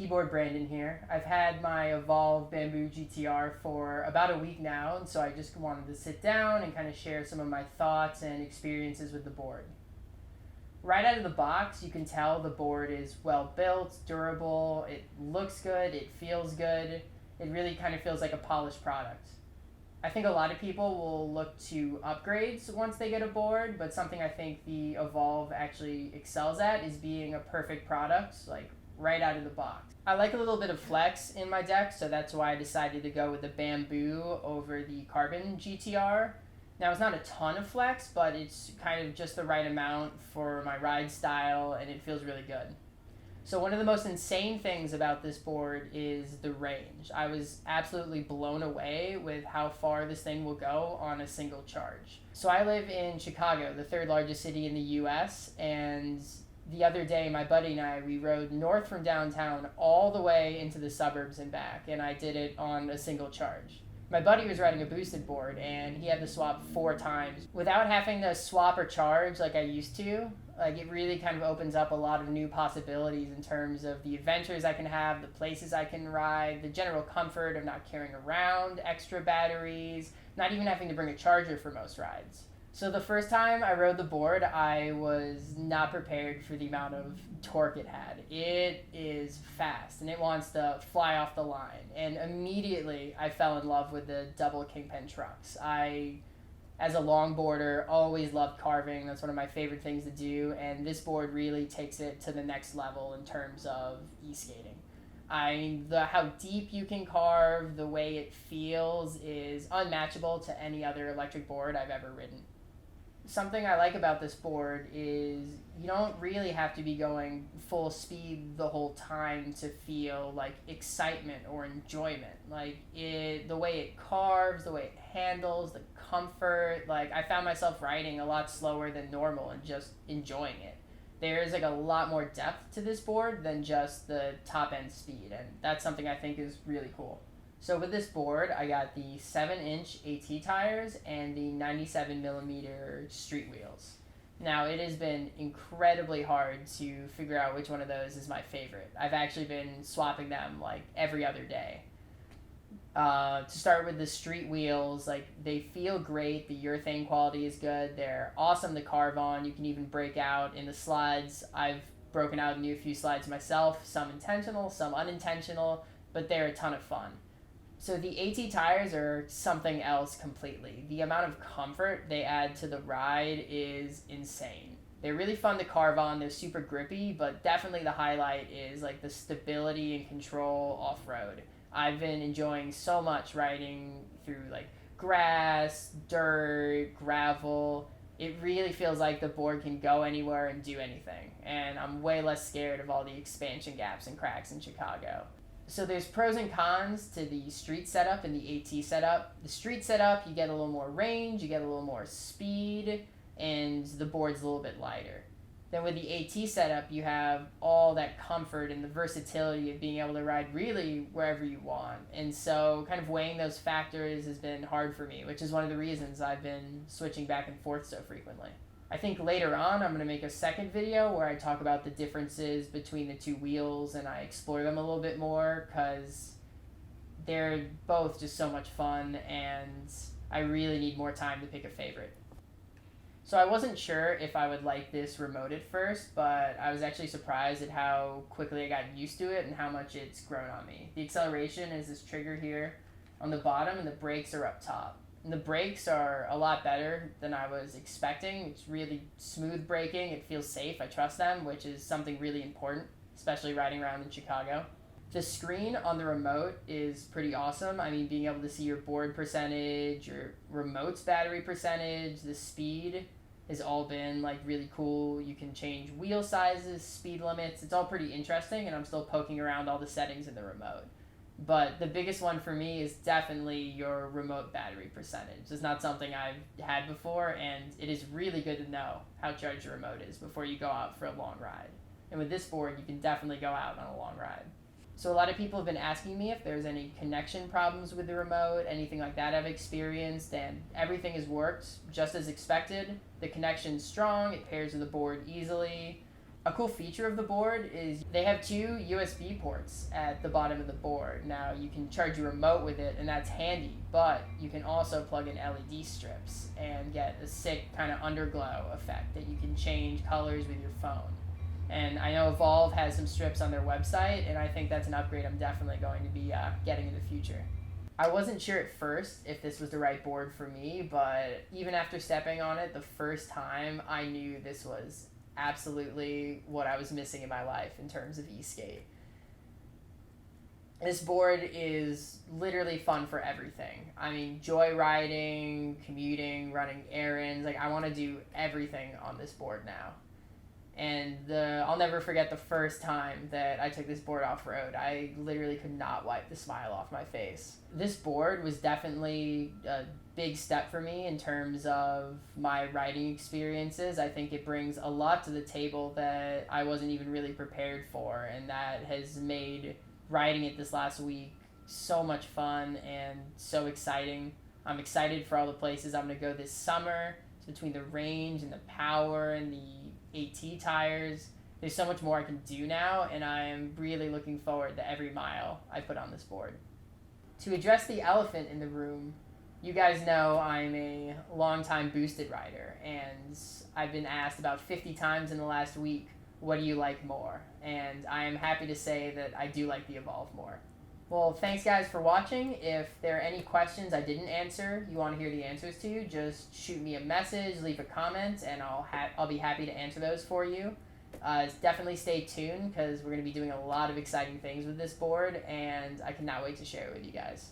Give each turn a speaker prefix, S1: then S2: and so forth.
S1: eBoard Brandon here. I've had my Evolve Bamboo GTR for about a week now, and so I just wanted to sit down and kind of share some of my thoughts and experiences with the board. Right out of the box, you can tell the board is well built, durable, it looks good, it feels good, it really kind of feels like a polished product. I think a lot of people will look to upgrades once they get a board, but something I think the Evolve actually excels at is being a perfect product, like right out of the box. I like a little bit of flex in my deck, so that's why I decided to go with the Bamboo over the Carbon GTR. Now, it's not a ton of flex, but it's kind of just the right amount for my ride style, and it feels really good. So one of the most insane things about this board is the range. I was absolutely blown away with how far this thing will go on a single charge. So I live in Chicago, the third largest city in the US, and the other day my buddy and I, we rode north from downtown all the way into the suburbs and back, and I did it on a single charge. My buddy was riding a boosted board, and he had to swap 4 times without having to swap or charge like I used to. Like, it really kind of opens up a lot of new possibilities in terms of the adventures I can have, the places I can ride, the general comfort of not carrying around extra batteries, not even having to bring a charger for most rides. So the first time I rode the board, I was not prepared for the amount of torque it had. It is fast, and it wants to fly off the line. And immediately, I fell in love with the double kingpin trucks. As a longboarder, always loved carving. That's one of my favorite things to do, and this board really takes it to the next level in terms of e-skating. How deep you can carve, the way it feels is unmatchable to any other electric board I've ever ridden. Something I like about this board is you don't really have to be going full speed the whole time to feel like excitement or enjoyment. Like the way it carves, the way it handles, the comfort. Like, I found myself riding a lot slower than normal and just enjoying it. There's like a lot more depth to this board than just the top end speed, and that's something I think is really cool. So with this board, I got the 7-inch AT tires and the 97mm street wheels. Now, it has been incredibly hard to figure out which one of those is my favorite. I've actually been swapping them like every other day. To start with the street wheels, like, they feel great, the urethane quality is good, they're awesome to carve on, you can even break out in the slides. I've broken out into a few slides myself, some intentional, some unintentional, but they're a ton of fun. So the AT tires are something else completely. The amount of comfort they add to the ride is insane. They're really fun to carve on, they're super grippy, but definitely the highlight is like the stability and control off-road. I've been enjoying so much riding through like grass, dirt, gravel. It really feels like the board can go anywhere and do anything, and I'm way less scared of all the expansion gaps and cracks in Chicago. So there's pros and cons to the street setup and the AT setup. The street setup, you get a little more range, you get a little more speed, and the board's a little bit lighter. Then with the AT setup, you have all that comfort and the versatility of being able to ride really wherever you want. And so kind of weighing those factors has been hard for me, which is one of the reasons I've been switching back and forth so frequently. I think later on I'm going to make a second video where I talk about the differences between the two wheels and I explore them a little bit more, because they're both just so much fun and I really need more time to pick a favorite. So I wasn't sure if I would like this remote at first, but I was actually surprised at how quickly I got used to it and how much it's grown on me. The acceleration is this trigger here on the bottom, and the brakes are up top. And the brakes are a lot better than I was expecting. It's really smooth braking. It feels safe. I trust them, which is something really important, especially riding around in Chicago. The screen on the remote is pretty awesome. I mean, being able to see your board percentage, your remote's battery percentage, the speed has all been like really cool. You can change wheel sizes, speed limits. It's all pretty interesting, and I'm still poking around all the settings in the remote. But the biggest one for me is definitely your remote battery percentage. It's not something I've had before, and it is really good to know how charged your remote is before you go out for a long ride. And with this board, you can definitely go out on a long ride. So a lot of people have been asking me if there's any connection problems with the remote, anything like that I've experienced, and everything has worked just as expected. The connection's strong, it pairs with the board easily. A cool feature of the board is they have 2 USB ports at the bottom of the board. Now you can charge your remote with it, and that's handy, but you can also plug in LED strips and get a sick kind of underglow effect that you can change colors with your phone. And I know Evolve has some strips on their website, and I think that's an upgrade I'm definitely going to be getting in the future. I wasn't sure at first if this was the right board for me, but even after stepping on it the first time, I knew this was absolutely what I was missing in my life in terms of e-skate. This board is literally fun for everything. I mean, joyriding, commuting, running errands. Like, I want to do everything on this board now. And I'll never forget the first time that I took this board off-road. I literally could not wipe the smile off my face. This board was definitely a big step for me in terms of my riding experiences. I think it brings a lot to the table that I wasn't even really prepared for, and that has made riding it this last week so much fun and so exciting. I'm excited for all the places I'm going to go this summer. It's between the range and the power and the AT tires. There's so much more I can do now, and I am really looking forward to every mile I put on this board. To address the elephant in the room, you guys know I'm a longtime boosted rider, and I've been asked about 50 times in the last week, what do you like more? And I am happy to say that I do like the Evolve more. Well, thanks guys for watching. If there are any questions I didn't answer, you want to hear the answers to, just shoot me a message, leave a comment, and I'll be happy to answer those for you. Definitely stay tuned, because we're going to be doing a lot of exciting things with this board, and I cannot wait to share it with you guys.